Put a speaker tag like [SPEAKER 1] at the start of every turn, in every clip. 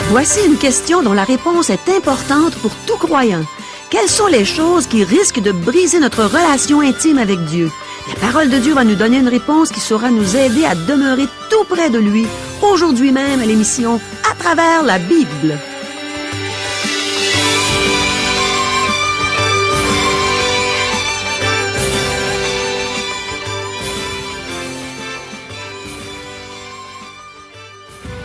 [SPEAKER 1] Voici une question dont la réponse est importante pour tout croyant. Quelles sont les choses qui risquent de briser notre relation intime avec Dieu? La parole de Dieu va nous donner une réponse qui saura nous aider à demeurer tout près de lui, aujourd'hui même à l'émission À travers la Bible.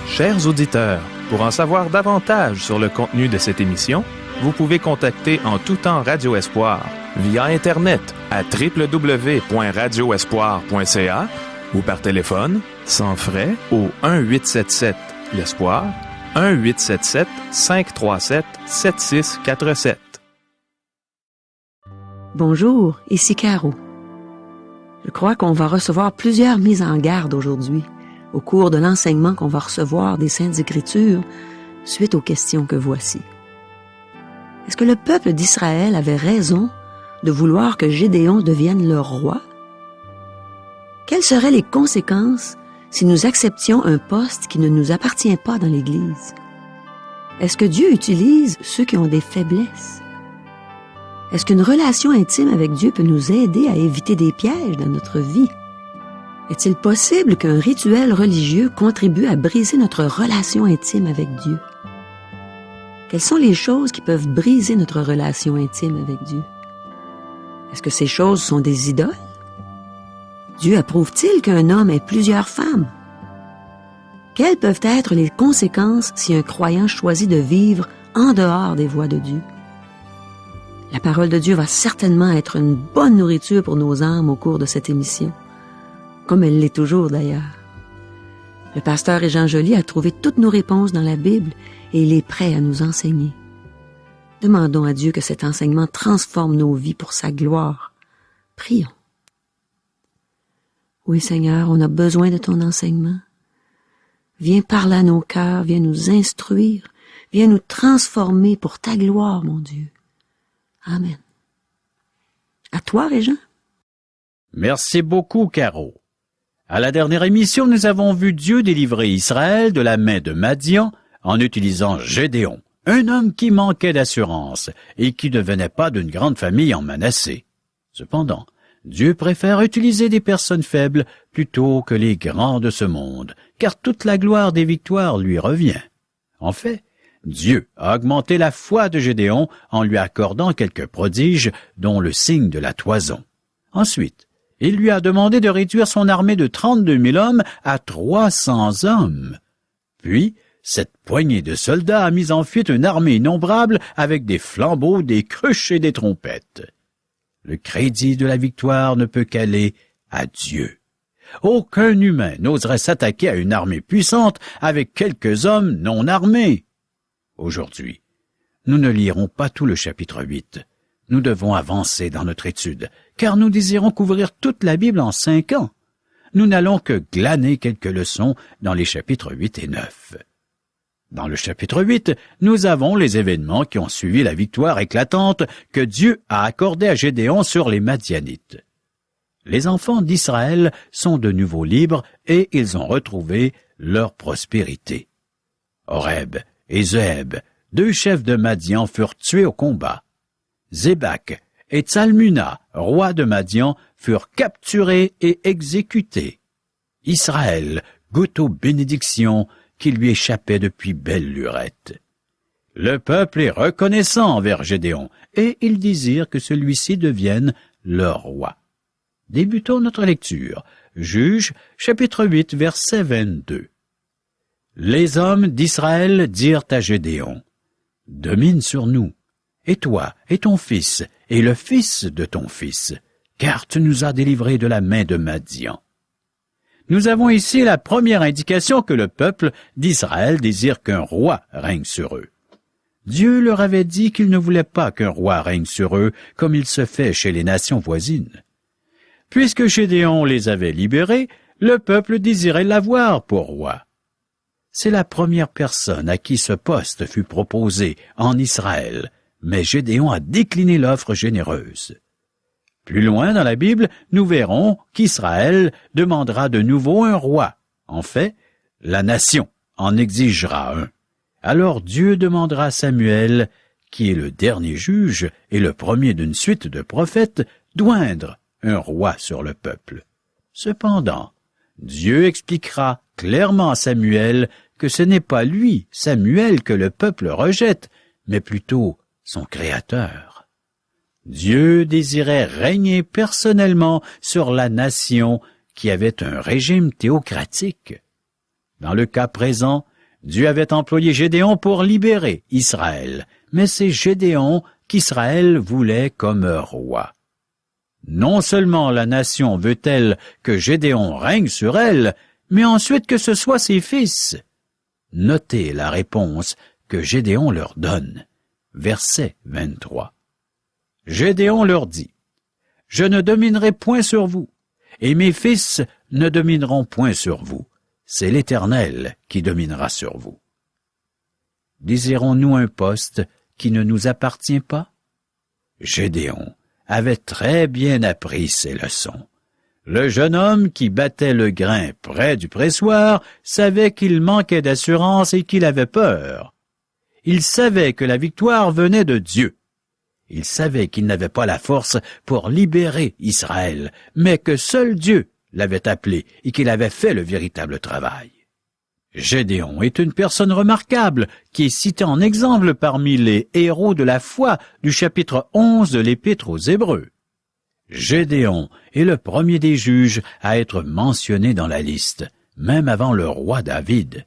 [SPEAKER 2] Chers auditeurs, pour en savoir davantage sur le contenu de cette émission, vous pouvez contacter en tout temps Radio Espoir via Internet à www.radioespoir.ca ou par téléphone, sans frais, au 1-877-l'Espoir, 1-877-537-7647.
[SPEAKER 1] Bonjour, ici Caro. Je crois qu'on va recevoir plusieurs mises en garde aujourd'hui, au cours de l'enseignement qu'on va recevoir des Saintes Écritures, suite aux questions que voici. Est-ce que le peuple d'Israël avait raison de vouloir que Gédéon devienne leur roi? Quelles seraient les conséquences si nous acceptions un poste qui ne nous appartient pas dans l'Église? Est-ce que Dieu utilise ceux qui ont des faiblesses? Est-ce qu'une relation intime avec Dieu peut nous aider à éviter des pièges dans notre vie? Est-il possible qu'un rituel religieux contribue à briser notre relation intime avec Dieu? Quelles sont les choses qui peuvent briser notre relation intime avec Dieu? Est-ce que ces choses sont des idoles? Dieu approuve-t-il qu'un homme ait plusieurs femmes? Quelles peuvent être les conséquences si un croyant choisit de vivre en dehors des voies de Dieu? La parole de Dieu va certainement être une bonne nourriture pour nos âmes au cours de cette émission, comme elle l'est toujours d'ailleurs. Le pasteur Jean Joly a trouvé toutes nos réponses dans la Bible et il est prêt à nous enseigner. Demandons à Dieu que cet enseignement transforme nos vies pour sa gloire. Prions. Oui, Seigneur, on a besoin de ton enseignement. Viens parler à nos cœurs, viens nous instruire, viens nous transformer pour ta gloire, mon Dieu. Amen. À toi, Régent.
[SPEAKER 3] Merci beaucoup, Caro. À la dernière émission, nous avons vu Dieu délivrer Israël de la main de Madian en utilisant Gédéon, un homme qui manquait d'assurance et qui ne venait pas d'une grande famille en Manassé. Cependant, Dieu préfère utiliser des personnes faibles plutôt que les grands de ce monde, car toute la gloire des victoires lui revient. En fait, Dieu a augmenté la foi de Gédéon en lui accordant quelques prodiges, dont le signe de la toison. Ensuite, il lui a demandé de réduire son armée de 32 000 hommes à 300 hommes. Puis, cette poignée de soldats a mis en fuite une armée innombrable avec des flambeaux, des cruches et des trompettes. Le crédit de la victoire ne peut qu'aller à Dieu. Aucun humain n'oserait s'attaquer à une armée puissante avec quelques hommes non armés. Aujourd'hui, nous ne lirons pas tout le chapitre 8. Nous devons avancer dans notre étude, car nous désirons couvrir toute la Bible en 5 ans. Nous n'allons que glaner quelques leçons dans les chapitres 8 et 9. Dans le chapitre 8, nous avons les événements qui ont suivi la victoire éclatante que Dieu a accordée à Gédéon sur les Madianites. Les enfants d'Israël sont de nouveau libres et ils ont retrouvé leur prospérité. Oreb et Zéeb, 2 chefs de Madian, furent tués au combat. Zébak et Tsalmuna, rois de Madian, furent capturés et exécutés. Israël goûte aux bénédictions qui lui échappaient depuis belle lurette. Le peuple est reconnaissant envers Gédéon et il désire que celui-ci devienne leur roi. Débutons notre lecture. Juges, chapitre 8, verset 22. Les hommes d'Israël dirent à Gédéon, « Domine sur nous, et toi, et ton fils, et le fils de ton fils, car tu nous as délivrés de la main de Madian. » Nous avons ici la première indication que le peuple d'Israël désire qu'un roi règne sur eux. Dieu leur avait dit qu'il ne voulait pas qu'un roi règne sur eux, comme il se fait chez les nations voisines. Puisque Gédéon les avait libérés, le peuple désirait l'avoir pour roi. C'est la première personne à qui ce poste fut proposé en Israël, mais Gédéon a décliné l'offre généreuse. Plus loin dans la Bible, nous verrons qu'Israël demandera de nouveau un roi. En fait, la nation en exigera un. Alors Dieu demandera à Samuel, qui est le dernier juge et le premier d'une suite de prophètes, d'oindre un roi sur le peuple. Cependant, Dieu expliquera clairement à Samuel que ce n'est pas lui, Samuel, que le peuple rejette, mais plutôt son Créateur. Dieu désirait régner personnellement sur la nation qui avait un régime théocratique. Dans le cas présent, Dieu avait employé Gédéon pour libérer Israël, mais c'est Gédéon qu'Israël voulait comme roi. Non seulement la nation veut-elle que Gédéon règne sur elle, mais ensuite que ce soit ses fils. Notez la réponse que Gédéon leur donne. Verset 23. Gédéon leur dit, « Je ne dominerai point sur vous, et mes fils ne domineront point sur vous. C'est l'Éternel qui dominera sur vous. » Désirons-nous un poste qui ne nous appartient pas? Gédéon avait très bien appris ses leçons. Le jeune homme qui battait le grain près du pressoir savait qu'il manquait d'assurance et qu'il avait peur. Il savait que la victoire venait de Dieu. Il savait qu'il n'avait pas la force pour libérer Israël, mais que seul Dieu l'avait appelé et qu'il avait fait le véritable travail. Gédéon est une personne remarquable qui est citée en exemple parmi les héros de la foi du chapitre 11 de l'Épître aux Hébreux. Gédéon est le premier des juges à être mentionné dans la liste, même avant le roi David.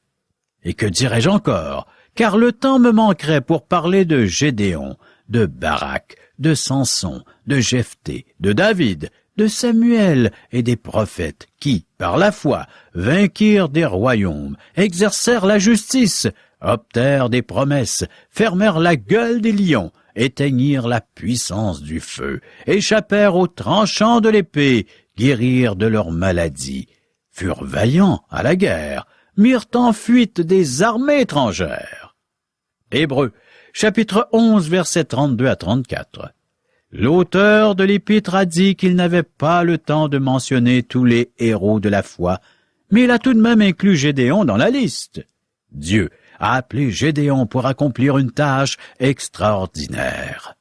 [SPEAKER 3] Et que dirais-je encore, car le temps me manquerait pour parler de Gédéon, de Barak, de Samson, de Jephthé, de David, de Samuel et des prophètes qui, par la foi, vainquirent des royaumes, exercèrent la justice, obtinrent des promesses, fermèrent la gueule des lions, éteignirent la puissance du feu, échappèrent aux tranchants de l'épée, guérirent de leurs maladies, furent vaillants à la guerre, mirent en fuite des armées étrangères. Hébreux, chapitre 11, versets 32 à 34. L'auteur de l'Épître a dit qu'il n'avait pas le temps de mentionner tous les héros de la foi, mais il a tout de même inclus Gédéon dans la liste. Dieu a appelé Gédéon pour accomplir une tâche extraordinaire.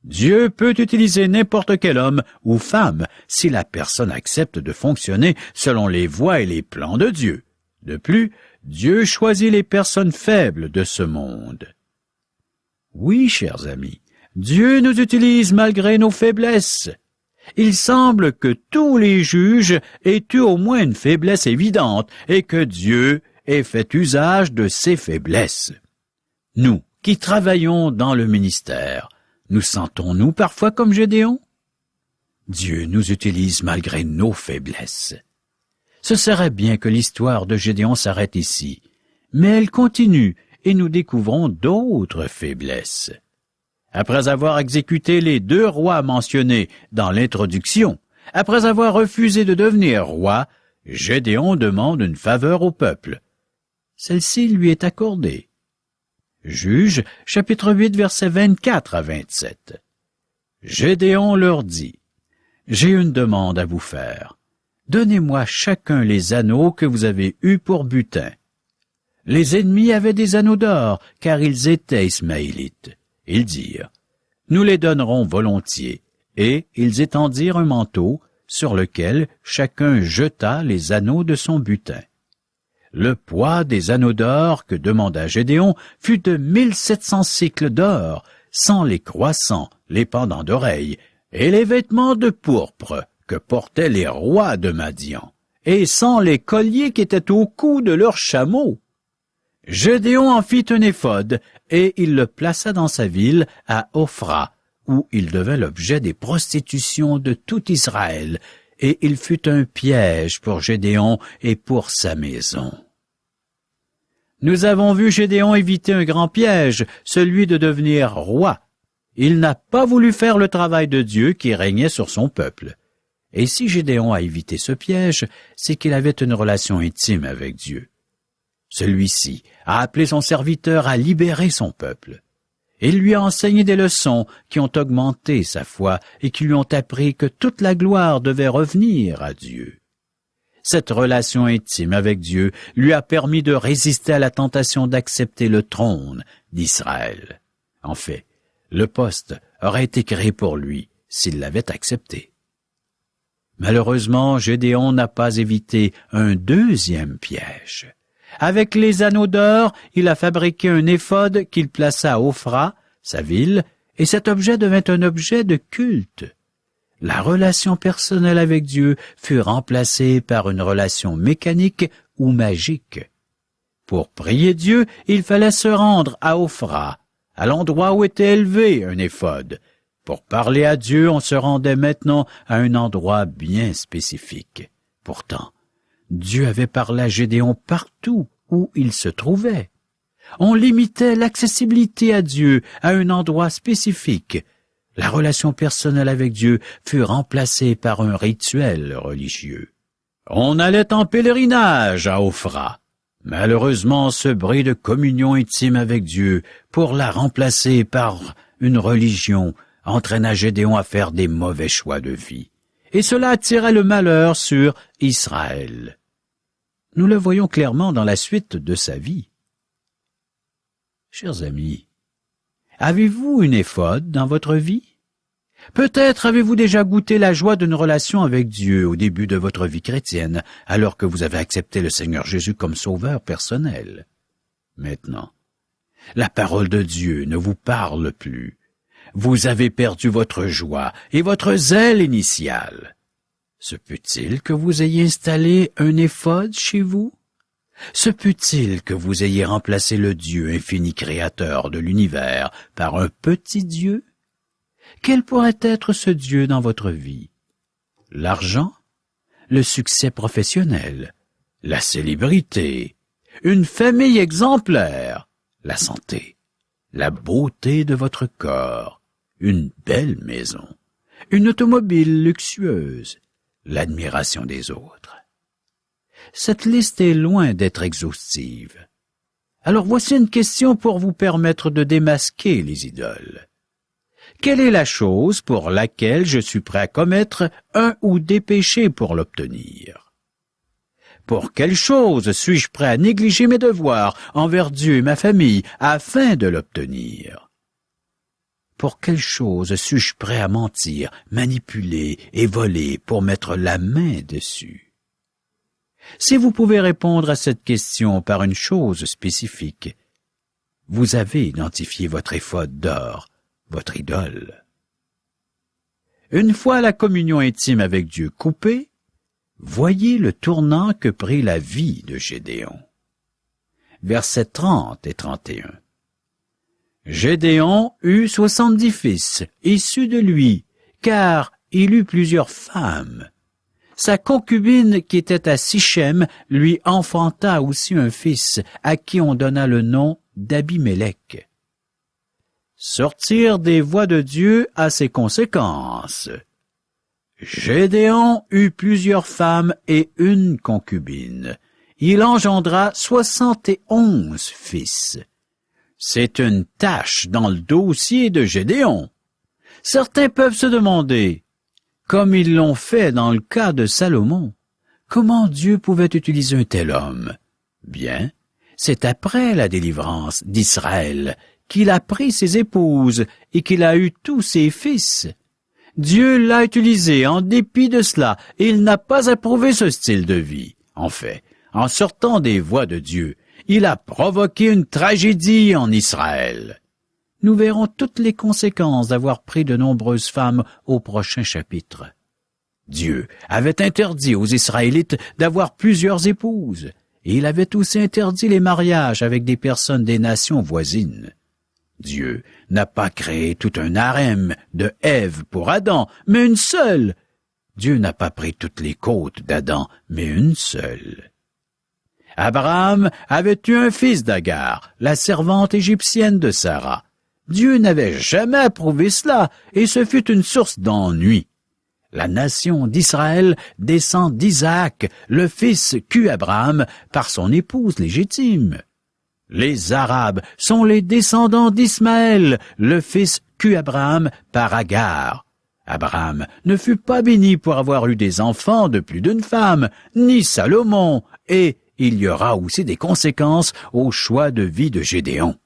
[SPEAKER 3] Dieu peut utiliser n'importe quel homme ou femme si la personne accepte de fonctionner selon les voies et les plans de Dieu. De plus, Dieu choisit les personnes faibles de ce monde. Oui, chers amis, Dieu nous utilise malgré nos faiblesses. Il semble que tous les juges aient eu au moins une faiblesse évidente et que Dieu ait fait usage de ces faiblesses. Nous, qui travaillons dans le ministère, nous sentons-nous parfois comme Gédéon? Dieu nous utilise malgré nos faiblesses. Ce serait bien que l'histoire de Gédéon s'arrête ici, mais elle continue et nous découvrons d'autres faiblesses. Après avoir exécuté les 2 rois mentionnés dans l'introduction, après avoir refusé de devenir roi, Gédéon demande une faveur au peuple. Celle-ci lui est accordée. Juges, chapitre 8, versets 24 à 27. Gédéon leur dit, « J'ai une demande à vous faire. Donnez-moi chacun les anneaux que vous avez eus pour butin. » Les ennemis avaient des anneaux d'or, car ils étaient ismaélites. Ils dirent, « Nous les donnerons volontiers. » Et ils étendirent un manteau, sur lequel chacun jeta les anneaux de son butin. Le poids des anneaux d'or que demanda Gédéon fut de 1700 sicles d'or, sans les croissants, les pendants d'oreilles, et les vêtements de pourpre que portaient les rois de Madian, et sans les colliers qui étaient au cou de leurs chameaux. Gédéon en fit un éphod, et il le plaça dans sa ville à Ophra, où il devint l'objet des prostitutions de tout Israël, et il fut un piège pour Gédéon et pour sa maison. Nous avons vu Gédéon éviter un grand piège, celui de devenir roi. Il n'a pas voulu faire le travail de Dieu qui régnait sur son peuple. Et si Gédéon a évité ce piège, c'est qu'il avait une relation intime avec Dieu. Celui-ci a appelé son serviteur à libérer son peuple. Il lui a enseigné des leçons qui ont augmenté sa foi et qui lui ont appris que toute la gloire devait revenir à Dieu. Cette relation intime avec Dieu lui a permis de résister à la tentation d'accepter le trône d'Israël. En fait, le poste aurait été créé pour lui s'il l'avait accepté. Malheureusement, Gédéon n'a pas évité un deuxième piège. Avec les anneaux d'or, il a fabriqué un éphod qu'il plaça à Ophra, sa ville, et cet objet devint un objet de culte. La relation personnelle avec Dieu fut remplacée par une relation mécanique ou magique. Pour prier Dieu, il fallait se rendre à Ophra, à l'endroit où était élevé un éphod. Pour parler à Dieu, on se rendait maintenant à un endroit bien spécifique. Pourtant, Dieu avait parlé à Gédéon partout où il se trouvait. On limitait l'accessibilité à Dieu à un endroit spécifique. La relation personnelle avec Dieu fut remplacée par un rituel religieux. On allait en pèlerinage à Ophra. Malheureusement, ce bris de communion intime avec Dieu, pour la remplacer par une religion, entraîna Gédéon à faire des mauvais choix de vie. Et cela attirait le malheur sur Israël. Nous le voyons clairement dans la suite de sa vie. Chers amis, avez-vous une éphod dans votre vie? Peut-être avez-vous déjà goûté la joie d'une relation avec Dieu au début de votre vie chrétienne, alors que vous avez accepté le Seigneur Jésus comme sauveur personnel. Maintenant, la parole de Dieu ne vous parle plus. Vous avez perdu votre joie et votre zèle initial. Se peut-il que vous ayez installé un éphod chez vous? Se peut-il que vous ayez remplacé le Dieu infini créateur de l'univers par un petit Dieu? Quel pourrait être ce Dieu dans votre vie? L'argent? Le succès professionnel? La célébrité? Une famille exemplaire? La santé? La beauté de votre corps? Une belle maison? Une automobile luxueuse? L'admiration des autres? Cette liste est loin d'être exhaustive. Alors voici une question pour vous permettre de démasquer les idoles. Quelle est la chose pour laquelle je suis prêt à commettre un ou des péchés pour l'obtenir? Pour quelle chose suis-je prêt à négliger mes devoirs envers Dieu et ma famille afin de l'obtenir? Pour quelle chose suis-je prêt à mentir, manipuler et voler pour mettre la main dessus? Si vous pouvez répondre à cette question par une chose spécifique, vous avez identifié votre éphod d'or, votre idole. Une fois la communion intime avec Dieu coupée, voyez le tournant que prit la vie de Gédéon. Versets 30 et 31. Gédéon eut 70 fils, issus de lui, car il eut plusieurs femmes. Sa concubine qui était à Sichem lui enfanta aussi un fils, à qui on donna le nom d'Abimélec. Sortir des voies de Dieu a ses conséquences. Gédéon eut plusieurs femmes et une concubine. Il engendra 71 fils. C'est une tache dans le dossier de Gédéon. Certains peuvent se demander, comme ils l'ont fait dans le cas de Salomon, comment Dieu pouvait utiliser un tel homme? Bien, c'est après la délivrance d'Israël qu'il a pris ses épouses et qu'il a eu tous ses fils. Dieu l'a utilisé en dépit de cela, et il n'a pas approuvé ce style de vie. En fait, en sortant des voies de Dieu, il a provoqué une tragédie en Israël. Nous verrons toutes les conséquences d'avoir pris de nombreuses femmes au prochain chapitre. Dieu avait interdit aux Israélites d'avoir plusieurs épouses, et il avait aussi interdit les mariages avec des personnes des nations voisines. Dieu n'a pas créé tout un harem de Ève pour Adam, mais une seule. Dieu n'a pas pris toutes les côtes d'Adam, mais une seule. Abraham avait eu un fils d'Agar, la servante égyptienne de Sarah. Dieu n'avait jamais approuvé cela, et ce fut une source d'ennui. La nation d'Israël descend d'Isaac, le fils qu'eut Abraham par son épouse légitime. Les Arabes sont les descendants d'Ismaël, le fils qu'eut Abraham par Agar. Abraham ne fut pas béni pour avoir eu des enfants de plus d'une femme, ni Salomon, et il y aura aussi des conséquences au choix de vie de Gédéon.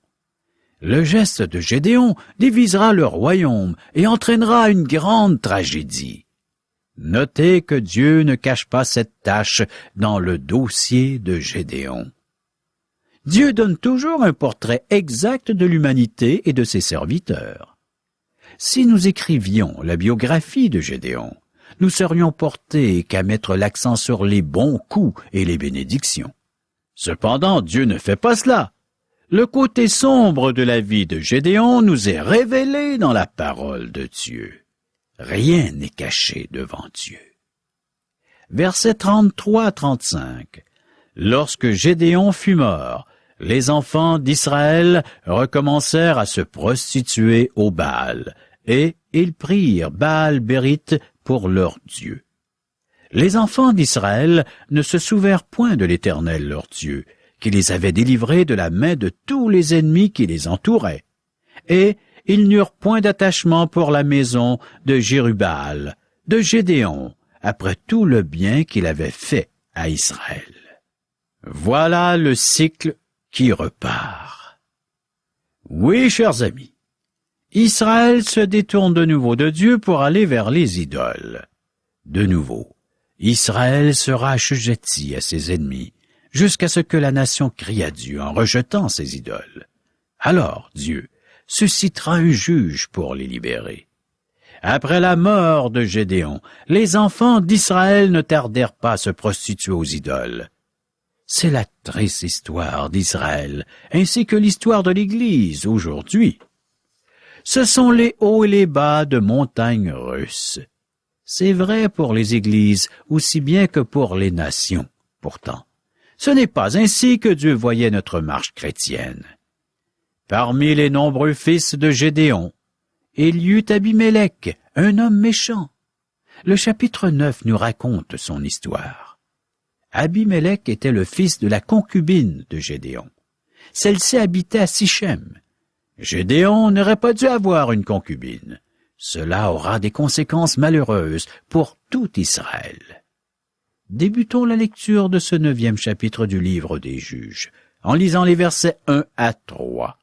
[SPEAKER 3] Le geste de Gédéon divisera le royaume et entraînera une grande tragédie. Notez que Dieu ne cache pas cette tâche dans le dossier de Gédéon. Dieu donne toujours un portrait exact de l'humanité et de ses serviteurs. Si nous écrivions la biographie de Gédéon, nous serions portés qu'à mettre l'accent sur les bons coups et les bénédictions. Cependant, Dieu ne fait pas cela. Le côté sombre de la vie de Gédéon nous est révélé dans la parole de Dieu. Rien n'est caché devant Dieu. Versets 33-35. Lorsque Gédéon fut mort, les enfants d'Israël recommencèrent à se prostituer au Baal, et ils prirent Baal-Bérith pour leur Dieu. Les enfants d'Israël ne se souvinrent point de l'Éternel leur Dieu, qui les avait délivrés de la main de tous les ennemis qui les entouraient. Et ils n'eurent point d'attachement pour la maison de Jérubbaal, de Gédéon, après tout le bien qu'il avait fait à Israël. Voilà le cycle qui repart. Oui, chers amis, Israël se détourne de nouveau de Dieu pour aller vers les idoles. De nouveau, Israël sera assujetti à ses ennemis, jusqu'à ce que la nation crie à Dieu en rejetant ses idoles. Alors Dieu suscitera un juge pour les libérer. Après la mort de Gédéon, les enfants d'Israël ne tardèrent pas à se prostituer aux idoles. C'est la triste histoire d'Israël, ainsi que l'histoire de l'Église aujourd'hui. Ce sont les hauts et les bas de montagnes russes. C'est vrai pour les églises aussi bien que pour les nations, pourtant. Ce n'est pas ainsi que Dieu voyait notre marche chrétienne. Parmi les nombreux fils de Gédéon, il y eut Abimélec, un homme méchant. Le chapitre 9 nous raconte son histoire. Abimélec était le fils de la concubine de Gédéon. Celle-ci habitait à Sichem. Gédéon n'aurait pas dû avoir une concubine. Cela aura des conséquences malheureuses pour tout Israël. Débutons la lecture de ce 9e chapitre du livre des Juges, en lisant les versets 1 à 3.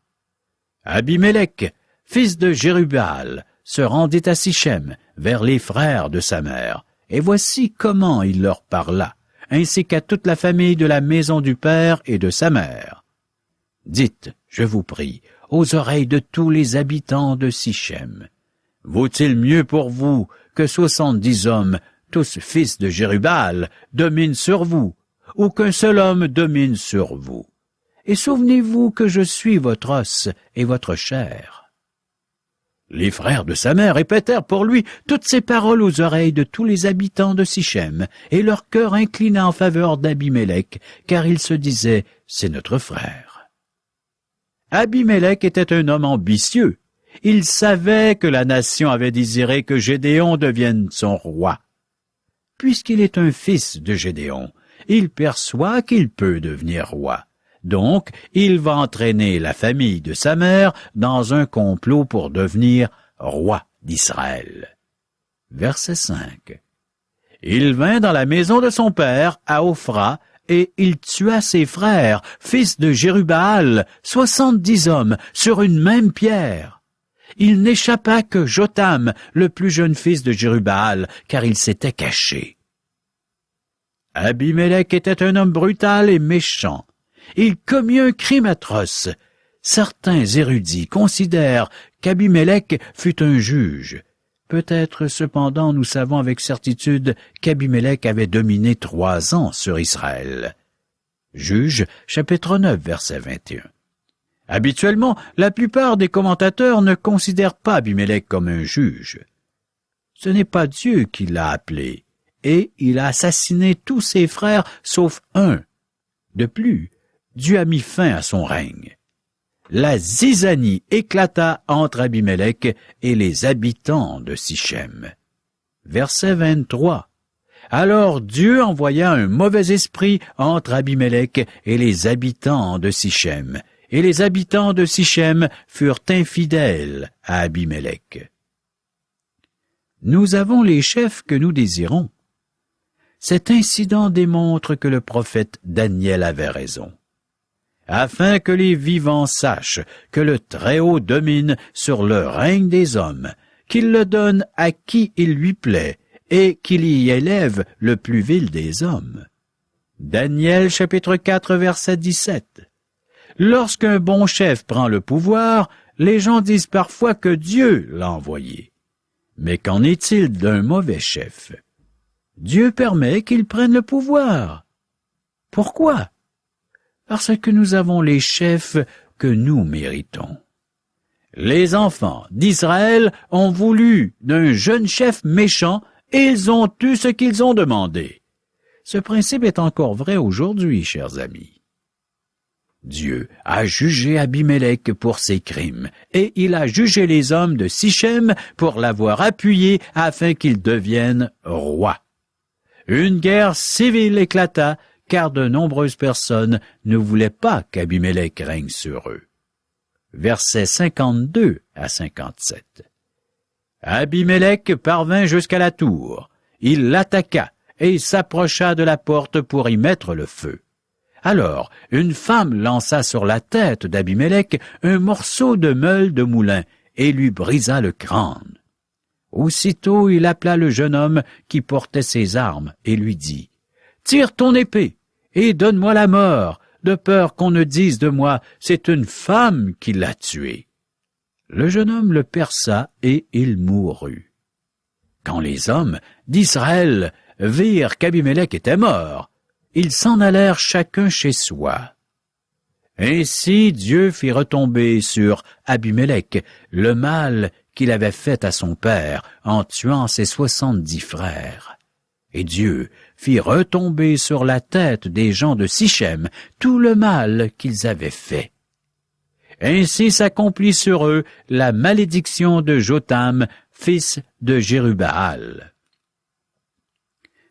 [SPEAKER 3] Abimélec, fils de Jérubbaal, se rendit à Sichem, vers les frères de sa mère, et voici comment il leur parla, ainsi qu'à toute la famille de la maison du père et de sa mère. Dites, je vous prie, aux oreilles de tous les habitants de Sichem, vaut-il mieux pour vous que 70 hommes, tous fils de Jérubbaal, dominent sur vous, ou qu'un seul homme domine sur vous? Et souvenez-vous que je suis votre os et votre chair. Les frères de sa mère répétèrent pour lui toutes ces paroles aux oreilles de tous les habitants de Sichem, et leur cœur inclina en faveur d'Abimélec, car ils se disaient, c'est notre frère. Abimélec était un homme ambitieux. Il savait que la nation avait désiré que Gédéon devienne son roi. Puisqu'il est un fils de Gédéon, il perçoit qu'il peut devenir roi. Donc, il va entraîner la famille de sa mère dans un complot pour devenir roi d'Israël. Verset 5. Il vint dans la maison de son père, à Ophra, et il tua ses frères, fils de Jérubbaal, 70 hommes, sur une même pierre. Il n'échappa que Jotham, le plus jeune fils de Jérubbaal, car il s'était caché. Abimélec était un homme brutal et méchant. Il commit un crime atroce. Certains érudits considèrent qu'Abimélec fut un juge. Peut-être cependant nous savons avec certitude qu'Abimélec avait dominé 3 ans sur Israël. Juges, chapitre 9, verset 21. Habituellement, la plupart des commentateurs ne considèrent pas Abimélec comme un juge. Ce n'est pas Dieu qui l'a appelé, et il a assassiné tous ses frères sauf un. De plus, Dieu a mis fin à son règne. La zizanie éclata entre Abimélec et les habitants de Sichem. Verset 23. Alors Dieu envoya un mauvais esprit entre Abimélec et les habitants de Sichem, et les habitants de Sichem furent infidèles à Abimélec. nous avons les chefs que nous désirons. Cet incident démontre que le prophète Daniel avait raison. Afin que les vivants sachent que le Très-Haut domine sur le règne des hommes, qu'il le donne à qui il lui plaît, et qu'il y élève le plus vil des hommes. Daniel chapitre 4 verset 17. Lorsqu'un bon chef prend le pouvoir, les gens disent parfois que Dieu l'a envoyé. Mais qu'en est-il d'un mauvais chef? Dieu permet qu'il prenne le pouvoir. Pourquoi? Parce que nous avons les chefs que nous méritons. Les enfants d'Israël ont voulu d'un jeune chef méchant et ils ont eu ce qu'ils ont demandé. Ce principe est encore vrai aujourd'hui, chers amis. Dieu a jugé Abimélec pour ses crimes, et il a jugé les hommes de Sichem pour l'avoir appuyé afin qu'il devienne roi. Une guerre civile éclata, car de nombreuses personnes ne voulaient pas qu'Abimélec règne sur eux. Versets 52 à 57. Abimélec parvint jusqu'à la tour. Il l'attaqua et s'approcha de la porte pour y mettre le feu. Alors, une femme lança sur la tête d'Abimélec un morceau de meule de moulin et lui brisa le crâne. Aussitôt, il appela le jeune homme qui portait ses armes et lui dit « Tire ton épée et donne-moi la mort, de peur qu'on ne dise de moi, c'est une femme qui l'a tué. » Le jeune homme le perça et il mourut. Quand les hommes d'Israël virent qu'Abimélec était mort, ils s'en allèrent chacun chez soi. Ainsi Dieu fit retomber sur Abimélec le mal qu'il avait fait à son père en tuant ses 70 frères. Et Dieu fit retomber sur la tête des gens de Sichem tout le mal qu'ils avaient fait. Ainsi s'accomplit sur eux la malédiction de Jotham, fils de Jérubbaal.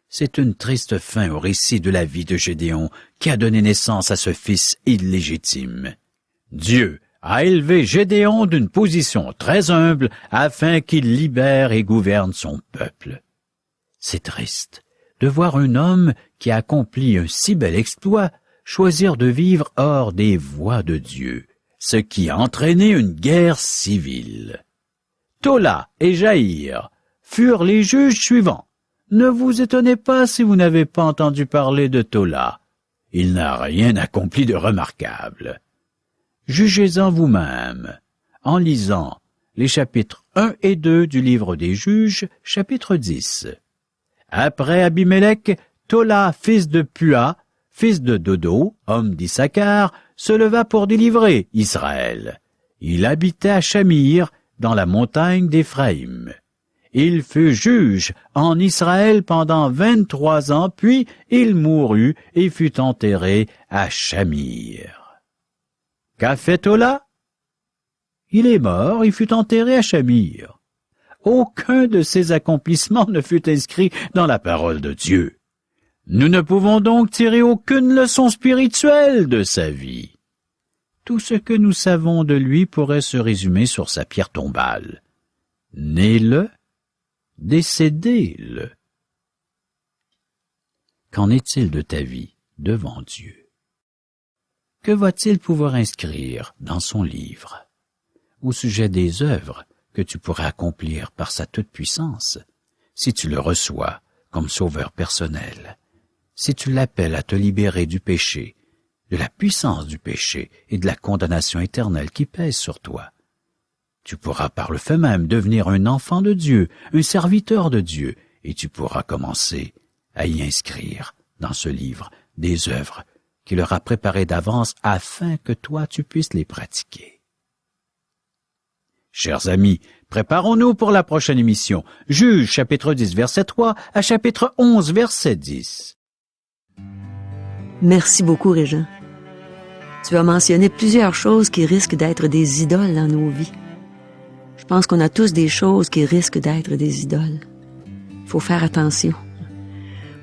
[SPEAKER 3] C'est une triste fin au récit de la vie de Gédéon qui a donné naissance à ce fils illégitime. Dieu a élevé Gédéon d'une position très humble afin qu'il libère et gouverne son peuple. C'est triste de voir un homme qui a accompli un si bel exploit choisir de vivre hors des voies de Dieu, ce qui a entraîné une guerre civile. Tola et Jaïr furent les juges suivants. Ne vous étonnez pas si vous n'avez pas entendu parler de Tola. Il n'a rien accompli de remarquable. Jugez-en vous-même, en lisant les chapitres 1 et 2 du livre des Juges, chapitre 10. Après Abimélec, Tola, fils de Pua, fils de Dodo, homme d'Issachar, se leva pour délivrer Israël. Il habitait à Shamir, dans la montagne d'Éphraïm. Il fut juge en Israël pendant 23 ans, puis il mourut et fut enterré à Shamir. Qu'a fait Tola? Il est mort et fut enterré à Shamir. Aucun de ses accomplissements ne fut inscrit dans la parole de Dieu. Nous ne pouvons donc tirer aucune leçon spirituelle de sa vie. Tout ce que nous savons de lui pourrait se résumer sur sa pierre tombale. Né-le, décédez-le. Qu'en est-il de ta vie devant Dieu? Que va-t-il pouvoir inscrire dans son livre? Au sujet des œuvres que tu pourras accomplir par sa toute-puissance, si tu le reçois comme sauveur personnel, si tu l'appelles à te libérer du péché, de la puissance du péché et de la condamnation éternelle qui pèse sur toi. Tu pourras par le fait même devenir un enfant de Dieu, un serviteur de Dieu, et tu pourras commencer à y inscrire dans ce livre des œuvres qu'il aura préparées d'avance afin que toi tu puisses les pratiquer. Chers amis, préparons-nous pour la prochaine émission. Juge chapitre 10 verset 3 à chapitre 11 verset 10.
[SPEAKER 1] Merci beaucoup, Régent. Tu as mentionné plusieurs choses qui risquent d'être des idoles dans nos vies. Je pense qu'on a tous des choses qui risquent d'être des idoles. Il faut faire attention.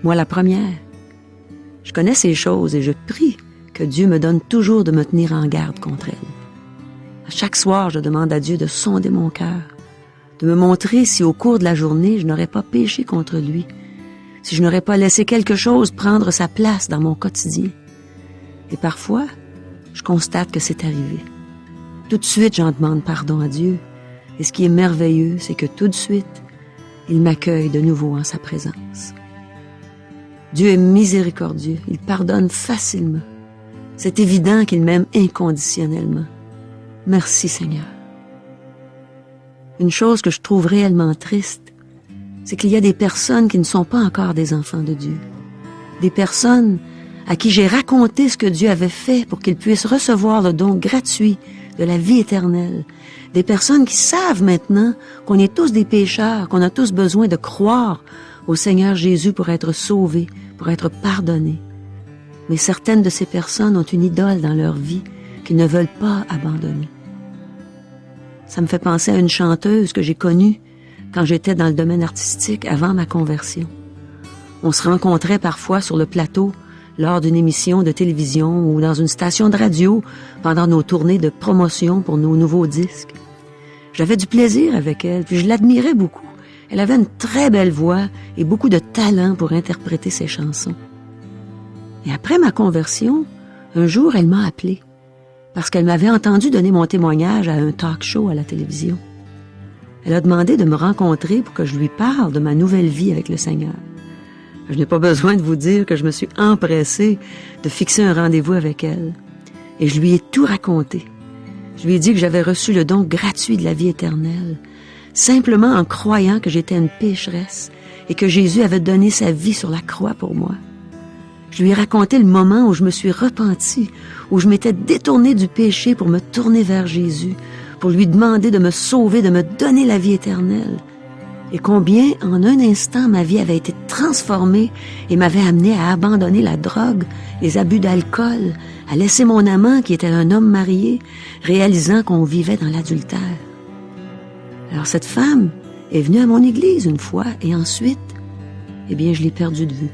[SPEAKER 1] Moi, la première, je connais ces choses et je prie que Dieu me donne toujours de me tenir en garde contre elles. À chaque soir, je demande à Dieu de sonder mon cœur, de me montrer si au cours de la journée je n'aurais pas péché contre lui, si je n'aurais pas laissé quelque chose prendre sa place dans mon quotidien. Et parfois, je constate que c'est arrivé. Tout de suite, j'en demande pardon à Dieu. Et ce qui est merveilleux, c'est que tout de suite, il m'accueille de nouveau en sa présence. Dieu est miséricordieux, il pardonne facilement. C'est évident qu'il m'aime inconditionnellement. Merci Seigneur. Une chose que je trouve réellement triste, c'est qu'il y a des personnes qui ne sont pas encore des enfants de Dieu. Des personnes à qui j'ai raconté ce que Dieu avait fait pour qu'ils puissent recevoir le don gratuit de la vie éternelle. Des personnes qui savent maintenant qu'on est tous des pécheurs, qu'on a tous besoin de croire au Seigneur Jésus pour être sauvés, pour être pardonnés. Mais certaines de ces personnes ont une idole dans leur vie qu'ils ne veulent pas abandonner. Ça me fait penser à une chanteuse que j'ai connue quand j'étais dans le domaine artistique avant ma conversion. On se rencontrait parfois sur le plateau lors d'une émission de télévision ou dans une station de radio pendant nos tournées de promotion pour nos nouveaux disques. J'avais du plaisir avec elle, puis je l'admirais beaucoup. Elle avait une très belle voix et beaucoup de talent pour interpréter ses chansons. Et après ma conversion, un jour, elle m'a appelé parce qu'elle m'avait entendu donner mon témoignage à un talk show à la télévision. Elle a demandé de me rencontrer pour que je lui parle de ma nouvelle vie avec le Seigneur. Je n'ai pas besoin de vous dire que je me suis empressée de fixer un rendez-vous avec elle. Et je lui ai tout raconté. Je lui ai dit que j'avais reçu le don gratuit de la vie éternelle, simplement en croyant que j'étais une pécheresse et que Jésus avait donné sa vie sur la croix pour moi. Je lui ai raconté le moment où je me suis repentie, où je m'étais détournée du péché pour me tourner vers Jésus, pour lui demander de me sauver, de me donner la vie éternelle. Et combien, en un instant, ma vie avait été transformée et m'avait amenée à abandonner la drogue, les abus d'alcool, à laisser mon amant, qui était un homme marié, réalisant qu'on vivait dans l'adultère. Alors cette femme est venue à mon église une fois, et ensuite, je l'ai perdue de vue.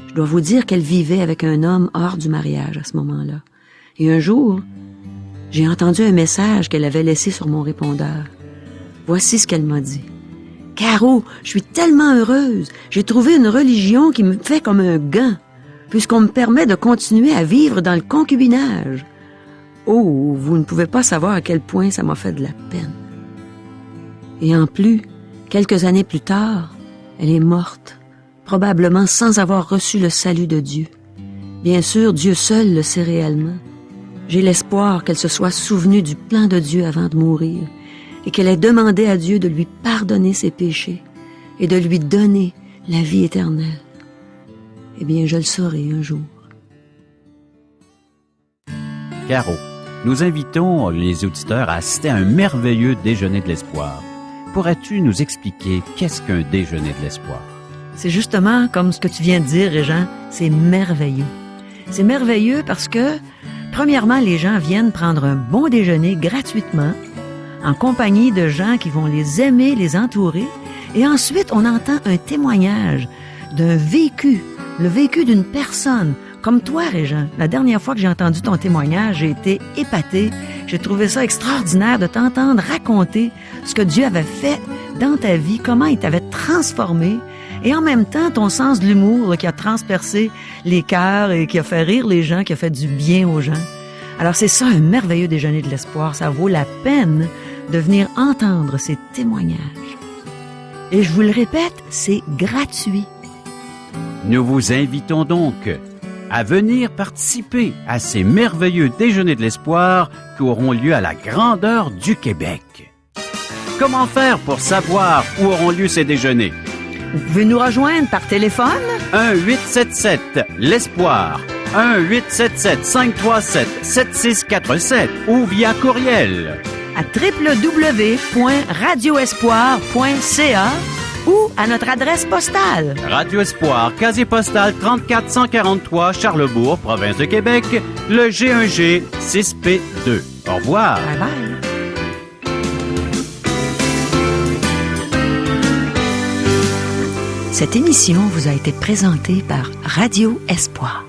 [SPEAKER 1] Je dois vous dire qu'elle vivait avec un homme hors du mariage à ce moment-là. Et un jour, j'ai entendu un message qu'elle avait laissé sur mon répondeur. Voici ce qu'elle m'a dit. « Caro, je suis tellement heureuse. J'ai trouvé une religion qui me fait comme un gant, puisqu'on me permet de continuer à vivre dans le concubinage. » Oh, vous ne pouvez pas savoir à quel point ça m'a fait de la peine. Et en plus, quelques années plus tard, elle est morte, probablement sans avoir reçu le salut de Dieu. Bien sûr, Dieu seul le sait réellement. J'ai l'espoir qu'elle se soit souvenue du plan de Dieu avant de mourir et qu'elle ait demandé à Dieu de lui pardonner ses péchés et de lui donner la vie éternelle. Je le saurai un jour.
[SPEAKER 3] Caro, nous invitons les auditeurs à assister à un merveilleux déjeuner de l'espoir. Pourrais-tu nous expliquer qu'est-ce qu'un déjeuner de l'espoir?
[SPEAKER 1] C'est justement comme ce que tu viens de dire, Régent, c'est merveilleux. C'est merveilleux parce que, premièrement, les gens viennent prendre un bon déjeuner gratuitement, en compagnie de gens qui vont les aimer, les entourer, et ensuite on entend un témoignage d'un vécu, le vécu d'une personne, comme toi, Régent. La dernière fois que j'ai entendu ton témoignage, j'ai été épatée. J'ai trouvé ça extraordinaire de t'entendre raconter ce que Dieu avait fait dans ta vie, comment il t'avait transformé, et en même temps, ton sens de l'humour là, qui a transpercé les cœurs et qui a fait rire les gens, qui a fait du bien aux gens. Alors c'est ça, un merveilleux déjeuner de l'espoir. Ça vaut la peine de venir entendre ces témoignages. Et je vous le répète, c'est gratuit.
[SPEAKER 3] Nous vous invitons donc à venir participer à ces merveilleux déjeuners de l'espoir qui auront lieu à la grandeur du Québec. Comment faire pour savoir où auront lieu ces déjeuners?
[SPEAKER 1] Vous pouvez nous rejoindre par téléphone.
[SPEAKER 3] 1-877-L'Espoir. 1-877-537-7647 ou via courriel
[SPEAKER 1] à www.radioespoir.ca ou à notre adresse postale.
[SPEAKER 3] Radio Espoir, casier postal 34143, Charlebourg, province de Québec, le G1G 6P2. Au revoir.
[SPEAKER 1] Bye bye. Cette émission vous a été présentée par Radio Espoir.